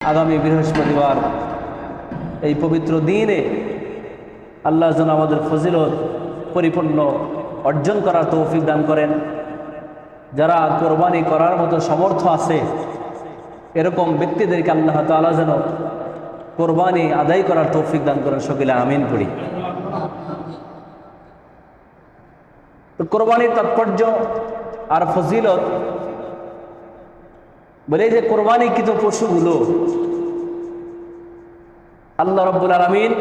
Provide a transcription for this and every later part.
আগামী বৃহস্পতিবার এই পবিত্র দিনে আল্লাহ যেন আমাদের ফজিলত পরিপূর্ণ অর্জন করার তৌফিক দান করেন। যারা কোরবানি করার মতো সমর্থ আছে এরকম ব্যক্তিদেরকে আল্লাহ তাআলা যেন কোরবানি আদায় করার তৌফিক দান করেন। সকলে আমিন পড়ি। তো কোরবানির তাৎপর্য আর ফজিলত বলে যে কোরবানিকৃত পশুগুলো আল্লাহ রাব্বুল আলামিন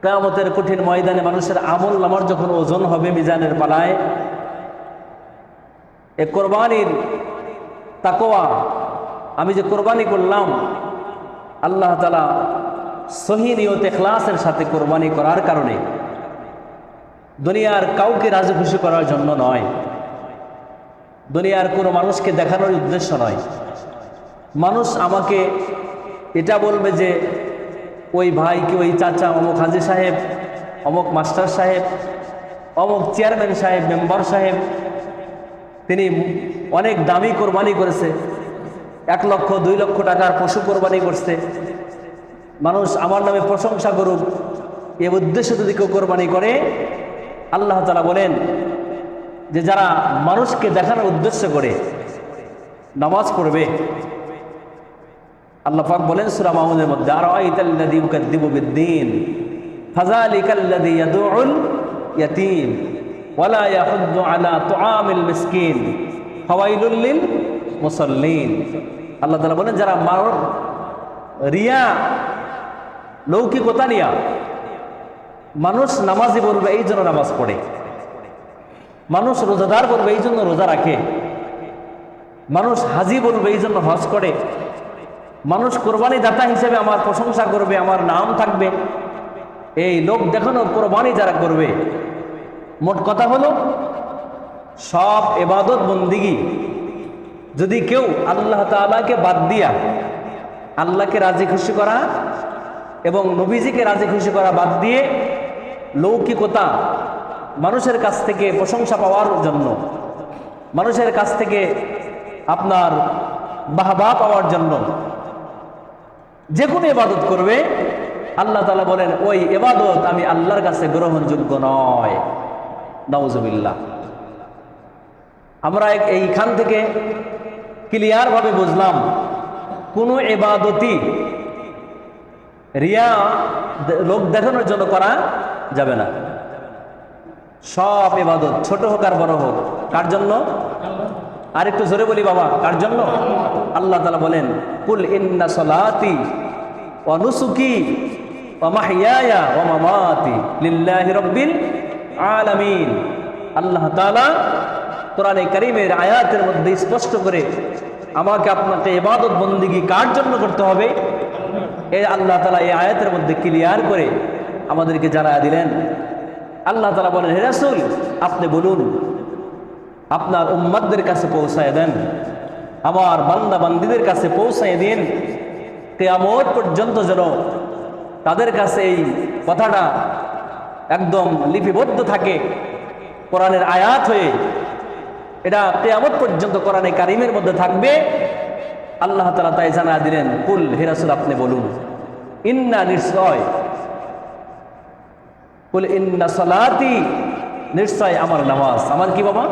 কিয়ামতের কঠিন ময়দানে মানুষের আমল নামার যখন ওজন হবে মিজানের পালায়, এ কোরবানির তাকওয়া, আমি যে কোরবানি করলাম আল্লাহ তাআলা সহি নিয়ত ইখলাসের সাথে কোরবানি করার কারণে, দুনিয়ার কাউকে রাজি খুশি করার জন্য নয়, দুনিয়ার কোনো মানুষকে দেখানোর উদ্দেশ্য নয়। মানুষ আমাকে এটা বলবে যে ওই ভাই কি ওই চাচা অমুক হাজি সাহেব, অমুক মাস্টার সাহেব, অমুক চেয়ারম্যান সাহেব, মেম্বার সাহেব, তিনি অনেক দামি কোরবানি করেছে, 1 লক্ষ 2 লক্ষ টাকার পশু কোরবানি করছে, মানুষ আমার নামে প্রশংসা করুক, এ উদ্দেশ্যে যদি কেউ কোরবানি করে, আল্লাহ তাআলা বলেন যে যারা মানুষকে দেখানোর উদ্দেশ্য করে নামাজ পড়বে, আল্লাহ পাক বলেন সূরা মাউনের মধ্যে, আরাআইতাল্লাযী ইউকাযযিবু বিদ্দীন ফাযালিকাল্লাযী ইয়াদউল ইয়াতীম ওয়ালা ইয়াহুদ্দু আলা তুআমিল মিসকিন ফাওয়াইলুল লিল মুসাল্লিন। আল্লাহ তাআলা বলেন যারা রিয়া, লৌকিকতা নিয়া মানুষ নামাজি বলবে এই জন্য নামাজ পড়ে, মানুষ রোজাদার বলবে এই জন্য রোজা রাখে, মানুষ হাজি বলবে এই জন্য হজ করে, মানুষ কোরবানি দাতা হিসেবে আমার প্রশংসা করবে, আমার নাম থাকবে, এই লোক দেখানোর কোরবানি যারা করবে, মোট কথা হলো সব ইবাদত বন্দিগি যদি কেউ আল্লাহ তাআলাকে বাদ দিয়া আল্লাহকে রাজি খুশি করা এবং নবীজিকে রাজি খুশি করা বাদ দিয়ে লৌকিকতা, মানুষের কাছ থেকে প্রশংসা পাওয়ার জন্য, মানুষের কাছ থেকে আপনার বাহবা পাওয়ার জন্য যে কোনো ইবাদত করবে, আল্লাহ তাআলা বলেন ওই ইবাদত আমি আল্লাহর কাছে গ্রহণযোগ্য নয়। নাউজুবিল্লাহ। আমরা এইখান থেকে ক্লিয়ার ভাবে বুঝলাম কোনো ইবাদতই রিয়া, লোক দেখানোর জন্য করা যাবে না। সব ইবাদত ছোট হোক আর বড় হোক কার জন্য? আর একটু জোরে বলি বাবা, কার জন্য? আল্লাহ তাআলা বলেন কুল ইন্না সলাতি ওয়া নুসুকি ওয়া মাহইয়ায়া ওয়া মামাতি লিল্লাহি রাব্বিল আলামিন। আল্লাহ তাআলা কোরআনে কারীমের আয়াতের মধ্যে স্পষ্ট করে আমাকে আপনাকে ইবাদত বন্দেগী কার জন্য করতে হবে এই আল্লাহ তাআলা এই আয়াতের মধ্যে ক্লিয়ার করে আমাদেরকে জানায়া দিলেন। আল্লাহ তাআলা বলেন হে রাসূল আপনি বলুন, আপনার উম্মতদের কাছে পৌঁছায় দেন, আমার বান্দা বান্দীদের কাছে পৌঁছায় দিন, কিয়ামত পর্যন্ত যেন তাদের কাছে এই কথাটা একদম লিপিবদ্ধ থাকে কোরআনের আয়াত হয়ে, এটা কিয়ামত পর্যন্ত কোরআনে কারীমের মধ্যে থাকবে। আল্লাহ তাআলা তাই জানায়া দিলেন কুল হে রাসূল আপনি বলুন, ইন্না নিশ্চয়, কুল ইন্না সলাতি নিশ্চয় আমার নামাজ, আমার কি বাবা?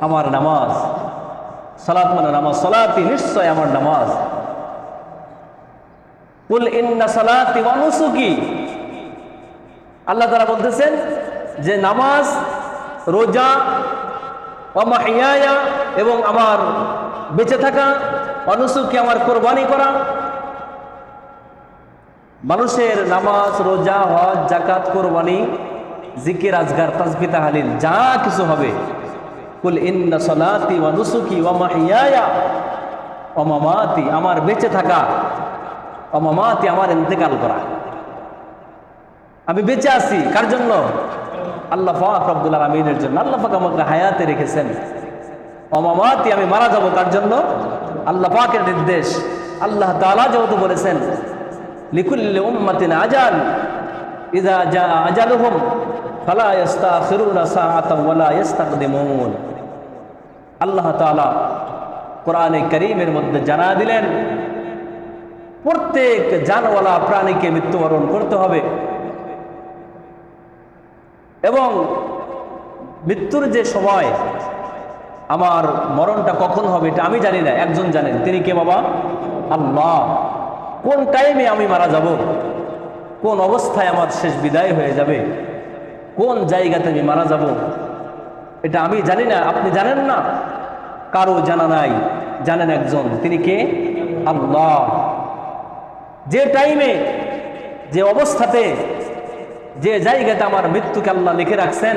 আমার নামাজ। সালাত মানে নামাজ, সলাতি নিশ্চয় আমার নামাজ। কুল ইন্না সলাতি ওয়া নুসুকি, আল্লাহ তাআলা বলতেছেন যে নামাজ, রোজা, ওয়া মাহইয়ায়া এবং আমার বেঁচে থাকা, ওয়া নুসুকি আমার কোরবানি করা, মানুষের নামাজ, রোজা, হজ, যাকাত, কোরবানি, জিকির, আজগার, তাসবিহ, তাহলিল যা কিছু হবে, কুল ইন্না সলাতি ওয়া নুসুকি ওয়া মাহইয়ায়া ওয়া মামাতি, আমার বেঁচে থাকা, ওয়া মামাতি আমার ইন্তেকাল করা, আমি বেঁচে আছি কার জন্য? আল্লাহ পাক রব্বুল আলামিনের জন্য। আল্লাহ পাক আমাকে হায়াতে রেখেছেন। ওয়া মামাতি আমি মারা যাব কার জন্য? আল্লাহ পাকের নির্দেশ। আল্লাহ তাআলা যেহেতু বলেছেন লিকুল্লি উম্মাতিন আজাল ইযা জা আজালুহুম ফালা ইস্তাখিরুনা সাআতান ওয়ালা ইস্তাকদিমুন। আল্লাহ তাআলা কোরআনে কারীমের মধ্যে জানা দিলেন প্রত্যেক জানওয়ালা প্রাণীকে মৃত্যুবরণ করতে হবে। এবং মৃত্যুর যে সময়, আমার মরণটা কখন হবে এটা আমি জানি না, একজন জানেন। তিনি কে বাবা? আল্লাহ। কোন টাইমে আমি মারা যাব, কোন অবস্থায় আমার শেষ বিদায় হয়ে যাবে, কোন জায়গাতে আমি মারা যাব, এটা আমি জানি না, আপনি জানেন না, কারো জানা নাই, জানেন একজন। তিনি কে? আল্লাহ। যে টাইমে, যে অবস্থাতে, যে জায়গাতে আমার মৃত্যুকে আল্লাহ লিখে রাখছেন,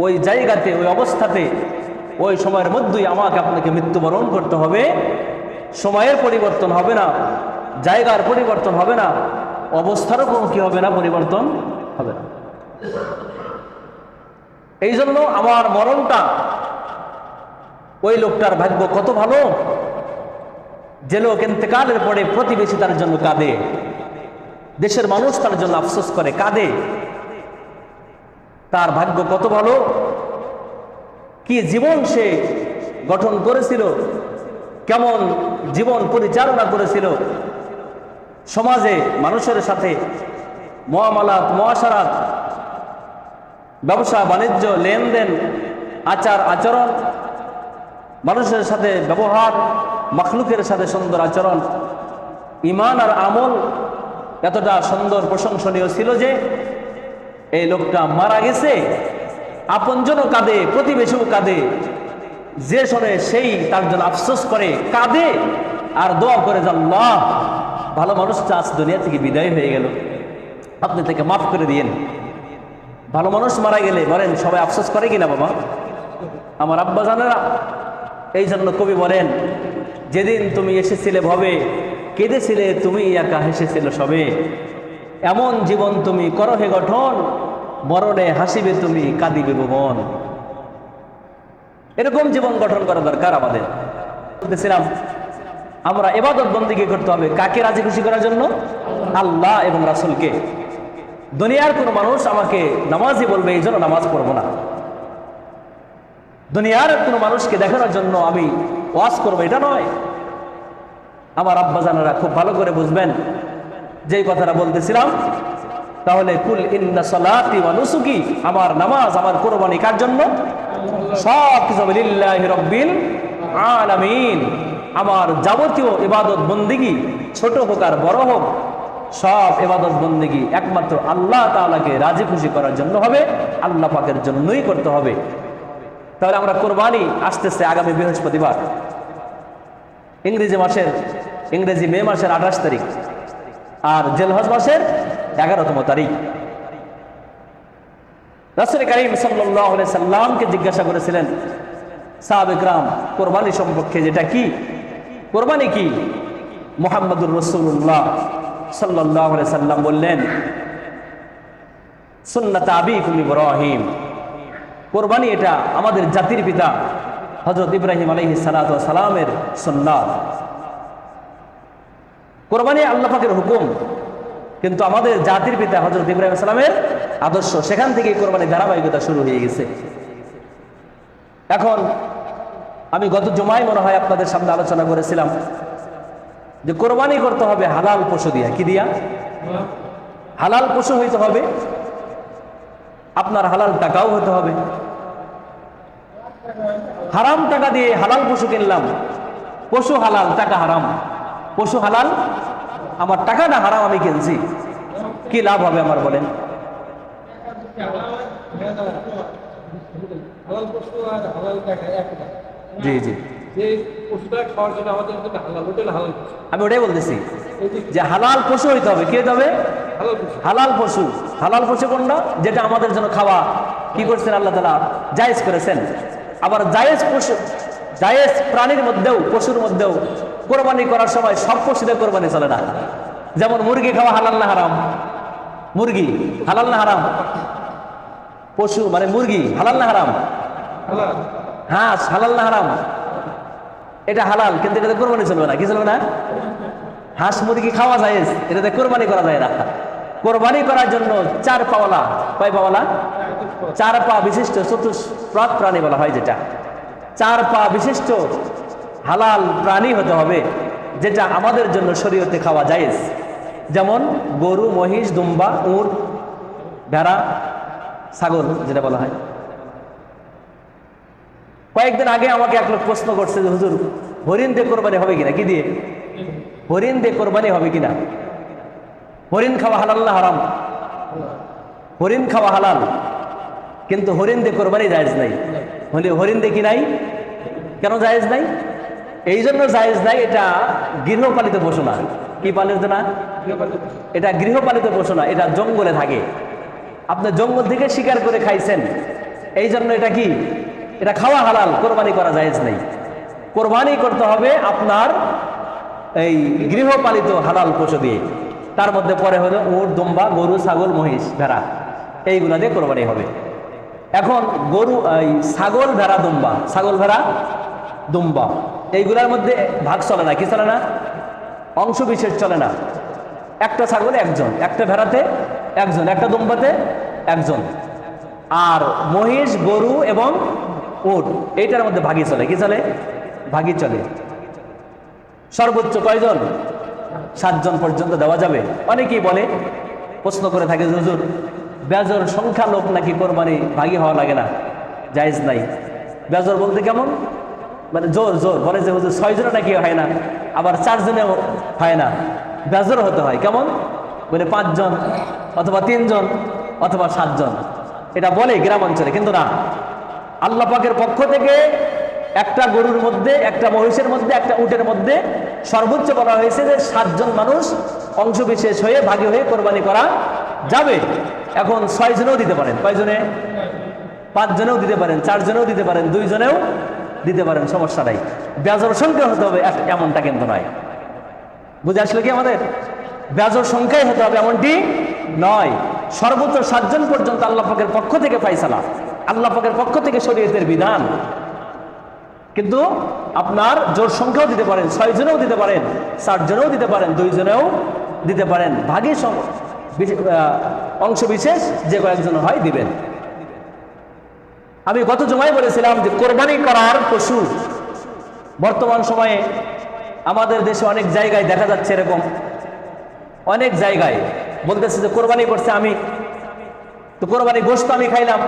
ওই জায়গাতে, ওই অবস্থাতে, ওই সময়ের মধ্যেই আমাকে আপনাকে মৃত্যুবরণ করতে হবে। সময়ের পরিবর্তন হবে না, জায়গার পরিবর্তন হবে না, অবস্থারও কোনো কি হবে না, পরিবর্তন হবে না। এই জন্য আমার মরণটা, ওই লোকটার ভাগ্য কত ভালো যে লোক ইন্তেকালের পরে প্রতিবেশী তার জন্য কাঁদে, দেশের মানুষ তার জন্য আফসোস করে, কাঁদে। তার ভাগ্য কত ভালো, কি জীবন সে গঠন করেছিল, কেমন জীবন পরিচালনা করেছিল, সমাজে মানুষের সাথে মুআমালাত, মুআশারাত, ব্যবসা বাণিজ্য, লেনদেন, আচার আচরণ, মানুষের সাথে ব্যবহার, মাখলুকের সাথে সুন্দর আচরণ, ঈমান আর আমল এতটা সুন্দর প্রশংসনীয় ছিল যে এই লোকটা মারা গেছে, আপনজনও কাঁদে, প্রতিবেশীও কাঁদে, যে শোনে সেই তার জন্য আফসোস করে, কাঁদে আর দোয়া করে যে আল্লাহ, ভালো মানুষটা আজ দুনিয়া থেকে বিদায় হয়ে গেল, আপনি তাকে মাফ করে দিয়েন। ভালো মানুষ মারা গেলে বলেন সবাই আফসোস করে কিনা বাবা? আমার আব্বা জানেরা। এই জন্য কবি বলেন, যেদিন তুমি এসেছিলে ভবে, কেঁদেছিলে তুমি একা, হেসেছিল সবে, এমন জীবন তুমি করো হে গঠন, মরণে হাসিবে তুমি, কাঁদিবে ভুবন। এরকম জীবন গঠন করা দরকার আমাদের। বলতেছিলাম, আমরা ইবাদত বন্দেগী করতে হবে কাকে রাজি খুশি করার জন্য? আল্লাহ এবং রাসূলকে। দুনিয়ার কোনো মানুষ আমাকে নামাজি বলবে এই জন্য নামাজ পড়বো না, দুনিয়ার কোনো মানুষকে দেখানোর জন্য আমি ওয়াজ করবো এটা নয়। আমার আব্বাজানেরা খুব ভালো করে বুঝবেন যেই কথাটা বলতেছিলাম। তাহলে কুল ইন্না সালাতি ওয়া নুসুকি, আমার নামাজ, আমার কুরবানি কার জন্য? সব কিছু লিল্লাহি রাব্বিল আলামিন। আমার যাবতীয় ইবাদত বন্দেগী, ছোট হোক আর বড় হোক, সব ইবাদত বন্দেগী একমাত্র আল্লাহ তাআলাকে রাজি খুশি করার জন্য হবে, আল্লাহ পাকের জন্যই করতে হবে। তাহলে আমরা কোরবানি আসতেছে আগামী বৃহস্পতিবার, ইংরেজি মে মাসের 28 তারিখ, আর জিলহজ মাসের 11তম তারিখ। রাসূল কারীম সাল্লাল্লাহু আলাইহি সাল্লামকে জিজ্ঞাসা করেছিলেন সাহাবায়ে কেরাম কোরবানি সম্পর্কে, যেটা কি কোরবানি কি? মুহাম্মদুর রাসূলুল্লাহ সাল্লাল্লাহু আলাইহি সাল্লাম বললেন, সুন্নাত আবিকুম ইব্রাহিম, কোরবানি এটা আমাদের জাতির পিতা হযরত ইব্রাহিম আলাইহিস সালাতু ওয়াস সালামের সুন্নাত। কোরবানি আল্লাহ পাকের হুকুম, কিন্তু আমাদের জাতির পিতা হযরত ইব্রাহিম আলাইহিস সালামের আদর্শ, সেখান থেকে কোরবানির ধারাবাহিকতা শুরু হয়ে গেছে। এখন আমি গত জুমায় মনে হয় আপনাদের সামনে আলোচনা করেছিলাম যে কোরবানি করতে হবে হালাল পশু দিয়া। কি দিয়া? হালাল পশু হইতে হবে, আপনার হালাল টাকাও হতে হবে। হারাম টাকা দিয়ে হালাল পশু কিনলাম, পশু হালাল, টাকা হারাম। পশু হালাল, আমার টাকাটা হারাম, আমি কিনছি, কি লাভ হবে আমার বলেন? জি জি, আমি ওটাই বলতেছি যে হালাল পশু হইতে হবে। কি হইতে হবে? হালাল পশু। হালাল পশু কোনটা? যেটা আমাদের জন্য খাওয়া কি করছেন আল্লাহ তাআলা জায়েজ করেছেন। আবার জায়েজ পশু, জায়েজ প্রাণীর মধ্যেও, পশুর মধ্যেও কোরবানি করার সময় সব পশুদের কোরবানি চলে না। যেমন মুরগি খাওয়া হালাল না হারাম? মুরগি হালাল না হারাম? পশু মানে মুরগি হালাল না হারাম? হাঁস হালাল না হারাম? এটা হালাল, কিন্তু এটাতে কোরবানি চলবে না। কি চলবে না? হাঁস মুরগি খাওয়া যায়, এটাতে কোরবানি করা যায় না। কোরবানি করার জন্য 4 পাওয়ালা, কয় পাওয়ালা? 4 পা বিশিষ্ট চতুষ্পাদ প্রাণী বলা হয়, যেটা 4 পা বিশিষ্ট হালাল প্রাণী হতে হবে। যেটা আমাদের জন্য শরীয়তে খাওয়া জায়েজ, যেমন গরু, মহিষ, দুম্বা, উট, ভেড়া, ছাগল যেটা বলা হয়। কয়েকদিন আগে আমাকে এক লোক প্রশ্ন করছে যে হুজুর, হরিণ দিয়ে কোরবানি হবে কিনা? কি দিয়ে? হরিণ দিয়ে কোরবানি হবে কিনা? হরিণ খাওয়া হালাল না হারাম? হরিণ খাওয়া হালাল, কিন্তু হরিণ দিয়ে কোরবানি জায়েজ নাই। হরিণ দিয়ে কি নাই? কেন জায়েজ নাই? এই জন্য জায়েজ নাই, এটা গৃহপালিত পশু না। কি পালিত না? এটা গৃহপালিত পশু না, এটা জঙ্গলে থাকে। আপনি জঙ্গল থেকে শিকার করে খাইছেন, এই জন্য এটা কি? এটা খাওয়া হালাল, কোরবানি করা জায়েজ নেই। কোরবানি করতে হবে আপনার এই গৃহপালিত হালাল পশু দিয়ে। তার মধ্যে পরে হলো উট, দুম্বা, গরু, ছাগল, মহিষ, ভেড়া, এইগুলা দিয়ে কোরবানি হবে। এখন গরু, এই ছাগল, ভেড়া, দুম্বা, ছাগল, ভেড়া, দুম্বা, এইগুলার মধ্যে ভাগ চলে না। কি চলে না? অংশ বিশেষ চলে না। একটা ছাগলে একজন, একটা ভেড়াতে একজন, একটা দুম্বাতে একজন, আর মহিষ, গরু এবং উট এইটার মধ্যে ভাগই চলে। কি চলে? ভাগই চলে। সর্বোচ্চ কয়জন? 7 জন পর্যন্ত দেওয়া যাবে। অনেকেই বলে, প্রশ্ন করে থাকে, হুজুর বেজর সংখ্যা লোক নাকি কোরবানি ভাগি হওয়া লাগে না, জায়েজ নাই। বেজর বলতে কেমন? মানে জোর জোর বলে যে হুজুর 6 জনে নাকি হয় না, আবার 4 জনেও হয় না, বেজর হতে হয়। কেমন? বলে 5 জন অথবা 3 জন অথবা 7 জন, এটা বলে গ্রাম অঞ্চলে। কিন্তু না, আল্লাহ পাকের পক্ষ থেকে একটা গরুর মধ্যে, একটা মহিষের মধ্যে, একটা উটের মধ্যে সর্বোচ্চ বলা হয়েছে যে 7 জন মানুষ অংশ বিশেষ হয়ে ভাগে হয়ে কোরবানি করা যাবে। এখন 6 জনেও দিতে পারেন। কয়জনে? 5 জনেও দিতে পারেন, 4 জনেও দিতে পারেন, 2 জনেও দিতে পারেন, সমস্যা নাই। বেজর সংখ্যা হতে হবে এমনটা কিন্তু নয়। বুঝে আসলে কি আমাদের? বেজর সংখ্যাই হতে হবে এমনটি নয়। সর্বোচ্চ 7 জন পর্যন্ত আল্লাহ পাকের পক্ষ থেকে ফায়সালা, আল্লাহ পাকের পক্ষ থেকে শরীয়তের বিধান। কিন্তু আপনার জোর সংখ্যাও দিতে পারেন, 6 জনেও দিতে পারেন, 7 জনেও দিতে পারেন, 2 জনেও দিতে পারেন, ভাগে অংশ বিশেষ যে কয়েকজন হয় দিবেন। আমি গত জুমায় বলেছিলাম যে কোরবানি করার পশু বর্তমান সময়ে আমাদের দেশে অনেক জায়গায় দেখা যাচ্ছে, এরকম অনেক জায়গায় বলতেছে যে কোরবানি করছে আমি, তো কোরবানি গোশত আমি খাইলাম,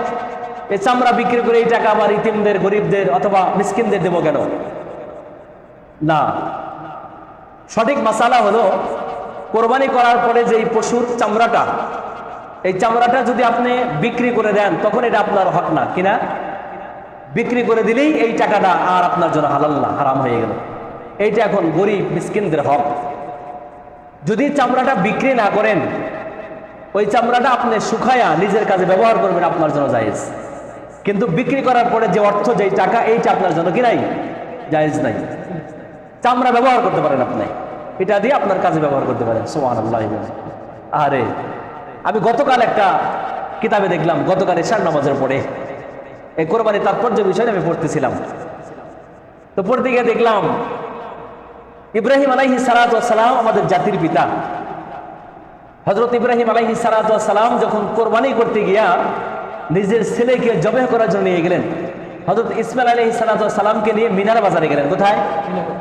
এই চামড়া বিক্রি করে এই টাকা আবার ইতিমদের, গরিবদের অথবা মিসকিনদের দেবো কেন? না, সঠিক মাসালা হলো কোরবানি করার পরে যে এই পশুর চামড়াটা, এই চামড়াটা যদি আপনি বিক্রি করে দেন তখন এটা আপনার হক না। কিনা? বিক্রি করে দিলেই এই টাকাটা আর আপনার জন্য হালাল না, হারাম হয়ে গেল। এইটা এখন গরিব মিসকিনদের হক। যদি চামড়াটা বিক্রি না করেন, ওই চামড়াটা আপনি শুকায়া নিজের কাজে ব্যবহার করবেন, আপনার জন্য জায়েজ। কিন্তু বিক্রি করার পরে যে অর্থ, যেই টাকা, এইটা আপনার জন্য কি নাই? জায়েজ নাই। চামড়া ব্যবহার করতে পারেন আপনি, এটা দিয়ে আপনার কাজে ব্যবহার করতে পারেন। সুবহানাল্লাহ। আরে আমি গতকাল একটা কিতাবে দেখলাম, গতকাল এশার নামাজের পরে এই কোরবানির তাৎপর্য বিষয়ে আমি পড়তেছিলাম। তো পড়তে গিয়ে দেখলাম ইব্রাহিম আলাইহিস সালাতু ওয়াস সালাম আমাদের জাতির পিতা। হযরত ইব্রাহিম আলাইহিস সালাতু ওয়াস সালাম যখন কোরবানি করতে গিয়া নিজের ছেলেকে জবাহ করার জন্য নিয়ে গেলেন, হযরত ইসমাইল আলাইহিস সালাতু ওয়াস সালামকে নিয়ে মিনার বাজারে গেলেন। কোথায়?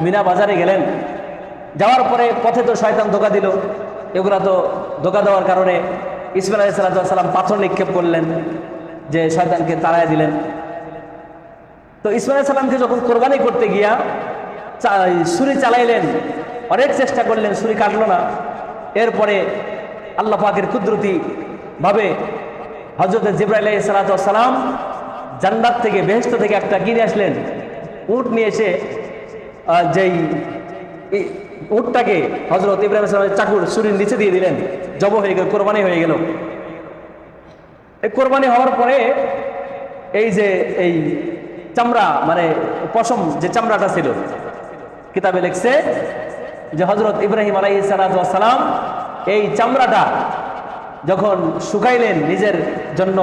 মিনা বাজারে গেলেন। যাওয়ার পরে পথে তো শয়তান ধোঁকা দিল। এগুলা তো ধোঁকা দেওয়ার কারণে ইসমাইল আলাইহিস সালাতু ওয়াস সালাম পাথর নিক্ষেপ করলেন, যে শয়তানকে তাড়ায় দিলেন। তো ইসমাইল আলাইহিস সালামকে যখন কোরবানি করতে গিয়া ছুরি চালাইলেন, অনেক চেষ্টা করলেন, ছুরি কাটলো না। এরপরে আল্লাহ পাকের কুদরতি ভাবে হযরত জিবরাইল আলাইহিস সালাতু ওয়াস সালাম জান্নাত থেকে, বেহেশত থেকে একটা কিনে আসলেন, উট নিয়ে এসে যেই উটটাকে হযরত ইব্রাহিম আলাইহিস সালামের চাকুর ছুরির নিচে দিয়ে দিলেন, জব হয়ে গেল, কোরবানি হয়ে গেল। এই কোরবানি হওয়ার পরে এই যে এই চামড়া, মানে পশম যে চামড়াটা ছিল, কিতাবে লিখছে যে হযরত ইব্রাহিম আলাইহিস সালাতু ওয়াস সালাম এই চামড়াটা যখন শুকাইলেন নিজের জন্য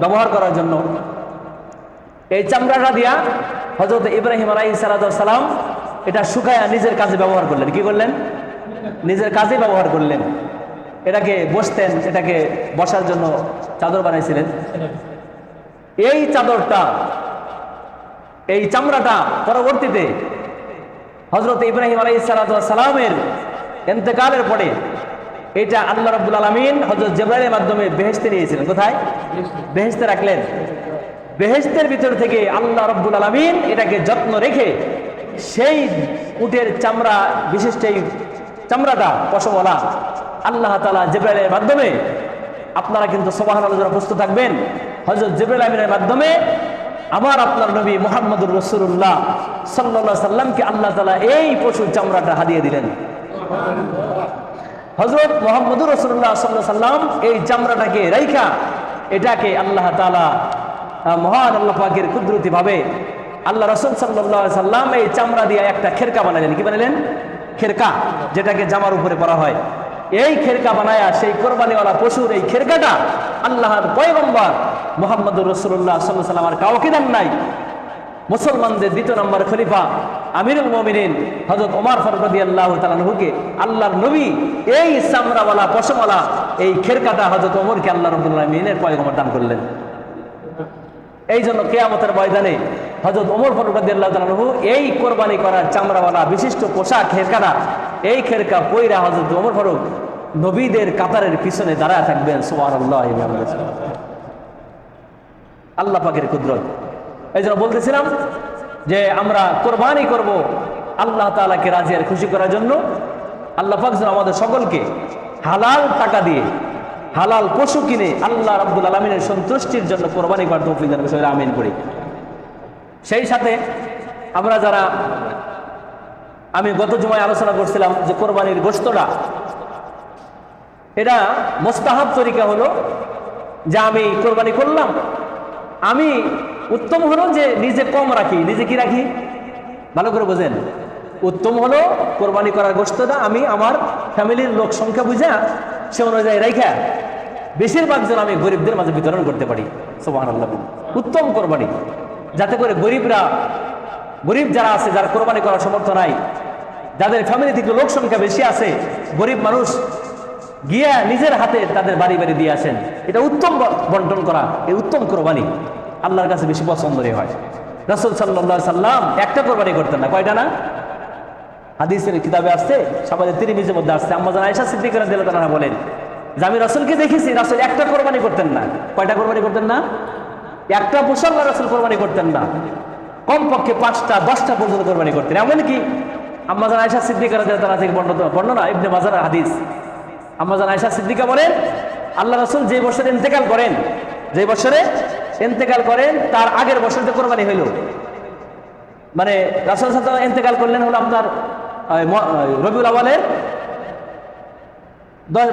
ব্যবহার করার জন্য, এই চামড়াটা দিয়া হযরত ইব্রাহিম আলাইহিস সালাতু ওয়াস সালাম এটা শুকায়া নিজের কাজে ব্যবহার করলেন। কি করলেন? নিজের কাজে ব্যবহার করলেন। এটাকে বসতেন, এটাকে বসার জন্য চাদর বানাইছিলেন। এই চাদরটা, এই চামড়াটা পরবর্তীতে হযরত ইব্রাহিম আলাইহিস সালামের ইন্তেকালের পরে এটা আল্লাহ রাব্বুল আলামিন হযরত জিবরাইলের মাধ্যমে বেহেশতে নিয়েছিলেন। কোথায়? বেহেশতে রাখলেন। বেহেশতের ভিতর থেকে আল্লাহ রাব্বুল আলামিন এটাকে যত্ন রেখে সেই উটের চামড়া, বিশেষ এই চামড়াটা পশমওয়ালা, আল্লাহ তাআলা জিবরাইলের মাধ্যমে, আপনারা কিন্তু সুবহানাল্লাহ যারা প্রস্তুত থাকবেন, হযরত জিবরাইল আমিনের মাধ্যমে আমার আপনার নবী মুহাম্মদুর রাসূলুল্লাহ সাল্লাল্লাহু আলাইহি সাল্লামকে আল্লাহ তাআলা এই পশুর চামড়াটা হাদিয়ে দিলেন। হযরত মুহাম্মদুর রাসূলুল্লাহ সাল্লাল্লাহু আলাইহি সাল্লাম এই চামড়াটাকে রাইখা এটাকে আল্লাহ তাআলা মহান আল্লাহ পাকের কুদরতি ভাবে আল্লাহ রাসূল সাল্লাল্লাহু আলাইহি সাল্লাম এই চামড়া দিয়ে একটা খেরকা বানালেন। কি বানালেন? খেরকা, যেটাকে জামার উপরে পরা হয়। এই খেরকা বানায়া সেই কোরবানিওয়ালা পশুর এই খেরকাটা আল্লাহর পয়গম্বর মুহাম্মদুর রাসূলুল্লাহ সাল্লাল্লাহু আলাইহি সাল্লাম আর কাউকে দেন নাই। মুসলমানদের দ্বিতীয় নম্বর খলিফা আমিরুল মুমিনিন হযরত ওমর ফারুক রাদিয়াল্লাহু তাআলা আনহুকে আল্লাহর নবী এই চামড়াওয়ালা পশমওয়ালা এই খেরকাটা হযরত ওমরকে আল্লাহ রাব্বুল আলামিনের পয়গম্বর দান করলেন। এই জন্য কিয়ামতের ময়দানে হযরত ওমর ফারুক রাদিয়াল্লাহু তাআলা আনহু এই কোরবানি করার চামড়াওয়ালা বিশিষ্ট পোশাক খেরকাটা, এই খেরকা পয়রা হযরত ওমর ফারুক নবীদের কাতারের পিছনে দাঁড়ায় থাকবেন। সুবহানাল্লাহ। আল্লাহ পাকের কুদরত। এই জন্য বলতেছিলাম যে আমরা কোরবানি করব আল্লাহ তাআলাকে রাজি আর খুশি করার জন্য। আল্লাহ পাক যেন আমাদের সকলকে হালাল টাকা দিয়ে হালাল পশু কিনে আল্লাহ রাব্বুল আলামিনের সন্তুষ্টির জন্য কোরবানি করার তৌফিক দান করেন, আমিন করি। সেই সাথে আমরা যারা, আমি গত জুমায় আলোচনা করছিলাম যে কোরবানির গোশতটা এটা মুস্তাহাব তরিকা হলো যে আমি কোরবানি করলাম, আমি উত্তম হলো যে নিজে কম রাখি। নিজে কি রাখি? ভালো করে বোঝেন। উত্তম হলো কোরবানি করার গোশতটা আমি আমার ফ্যামিলির লোক সংখ্যা বুঝা সে অনুযায়ী রেখা বেশিরভাগ যেন আমি গরিবদের মাঝে বিতরণ করতে পারি। সুবহানাল্লাহ। উত্তম কোরবানি, যাতে করে গরিব যারা আছে, যারা কোরবানি করার সামর্থ্য নাই, যাদের ফ্যামিলি থেকে লোক সংখ্যা বেশি আছে, গরিব মানুষ গিয়া নিজের হাতে তাদের বাড়ি বাড়ি দিয়ে আসেন। এটা উত্তম বন্টন করা, এই উত্তম কোরবানি আল্লাহর কাছে বেশি পছন্দনীয় হয়। রাসূল সাল্লাল্লাহু আলাইহি সাল্লাম একটা কোরবানি করতেন না, কয়টা না? হাদিসের কিতাবে আসছে, সমাজের তিরমিজির মধ্যে আসছে, আম্মা জান আয়েশা সিদ্দিকা রাদিয়াল্লাহু তাআলা বলেন যে আমি রাসূলকে দেখেছি, রাসূল একটা কোরবানি করতেন না। কয়টা কোরবানি করতেন না? একটা পশু আল্লাহ রাসূল কোরবানি করতেন না, কমপক্ষে 5টা 10টা পর্যন্ত কোরবানি করতেন। এমনকি আম্মা জান আয়েশা সিদ্দিকা রাদিয়াল্লাহু তাআলা থেকে বর্ণনা ইবনে মাজার হাদিস, আম্মা জান আয়েশা সিদ্দিকা বলেন আল্লাহ রাসূল যে বছরে ইন্তেকাল করেন তার আগের বছরতে কোরবানি হইল। মানে রাসূল সাল্লাল্লাহু আলাইহি ওয়াসাল্লাম ইন্তেকাল করলেন হলো আপনার রবিউল আউয়ালের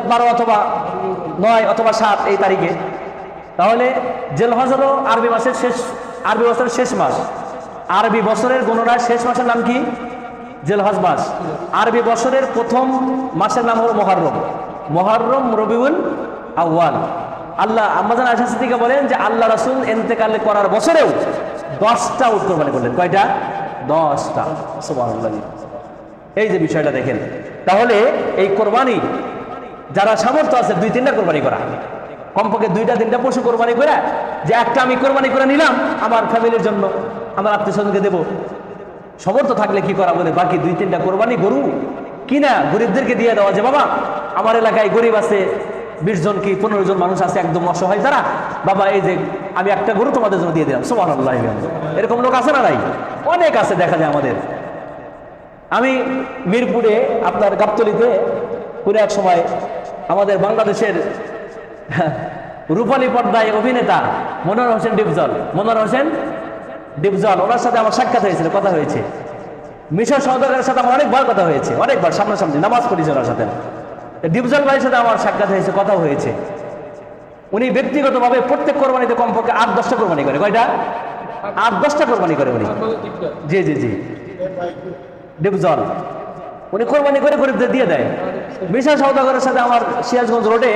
12 অথবা 9 অথবা 7 এই তারিখে। তাহলে জিলহজ হলো আরবি বছরের শেষ মাস। আরবি বছরের গণনার শেষ মাসের নাম কি? জিলহজ মাস। আরবি বছরের প্রথম মাসের নাম হলো মুহররম, রবিউল আউয়াল। আম্মা জান আয়েশা সিদ্দিকা বলেন যে আল্লাহ রাসূল ইন্তেকাল করার বছরেও 10টা উট কোরবানি করলেন। কয়টা? 10টা। সুবহানাল্লাহ। এই যে বিষয়টা দেখেন, তাহলে এই কোরবানি যারা সামর্থ্য আছে 2-3টা কোরবানি করা, কমপক্ষে 2-3টা পশু কোরবানি করে, যে একটা আমি কোরবানি করে নিলাম আমার ফ্যামিলির জন্য, আমার আত্মীয় স্বজনকে দেবো, সামর্থ্য থাকলে কি করা বলে বাকি 2-3টা কোরবানি গরু কিনা গরিবদেরকে দিয়ে দেওয়া। যে বাবা আমার এলাকায় গরিব আছে 20 জন কি 15 জন মানুষ আছে একদম অসহায়, তারা বাবা এই যে আমি একটা গরু তোমাদের জন্য দিয়ে দিলাম। সুবহানাল্লাহ। এরকম লোক আছে না? নাই, অনেক আছে, দেখা যায় আমাদের। আমি মিরপুরে আপনার গাবতলীতে পুরো এক সময় আমাদের বাংলাদেশের রূপালী পর্দায় অভিনেতা মনোয়ার হোসেন ডিপজল, ওনার সাথে আমার সাক্ষাৎ হয়েছিল, কথা হয়েছে। মিশর সওদাগরের সাথে আমার অনেকবার কথা হয়েছে, অনেকবার সামনাসামনি নামাজ পড়েছে ওনার সাথে। ডিপজল ভাইয়ের সাথে আমার সাক্ষাৎ হয়েছে, কথা হয়েছে। উনি ব্যক্তিগতভাবে প্রত্যেক কোরবানিতে কমপক্ষে 8-10টা কোরবানি করে। কয়টা? 8-10টা কোরবানি করে উনি। জি ডিপজল উনি কোরবানি করে গরিবদের দিয়ে দেয়। মিশর সওদাগরের সাথে আমার সিরাজগঞ্জ রোডে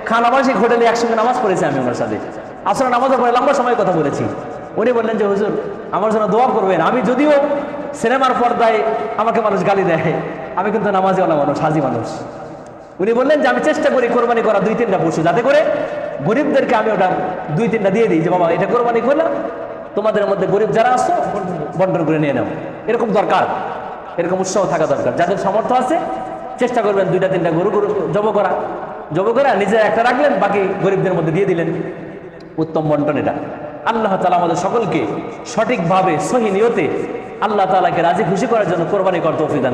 খান আবাসিক হোটেলে একসঙ্গে নামাজ পড়েছি আমি ওনার সাথে। আসলে নামাজের পরে লম্বা সময় কথা বলেছি। উনি বললেন যে হুজুর আমার জন্য দোয়া করবেন। আমি যদিও সিনেমার পর্দায় আমাকে মানুষ গালি দেয়, আমি কিন্তু নামাজিওয়ালা মানুষ, হাজি মানুষ। উনি বললেন যে আমি চেষ্টা করি কোরবানি করা 2-3টা পশু, যাতে করে গরিবদেরকে আমি ওটা 2-3টা দিয়ে দিই, যে বাবা এটা কোরবানি করলাম, তোমাদের মধ্যে গরিব যারা আসছো বন্টন করে নিয়ে নাও। এরকম দরকার। এরকম উৎসাহ থাকা দরকার। যাদের সামর্থ্য আছে চেষ্টা করবেন 2-3টা গরু জব করা নিজে একটা রাখলেন, বাকি গরিবদের মধ্যে দিয়ে দিলেন। উত্তম বন্টন এটা। আল্লাহ তাআলা আমাদের সকলকে সঠিকভাবে সহি নিয়তে আল্লাহ তাআলাকে রাজি খুশি করার জন্য কোরবানি করতে তৌফিক দান।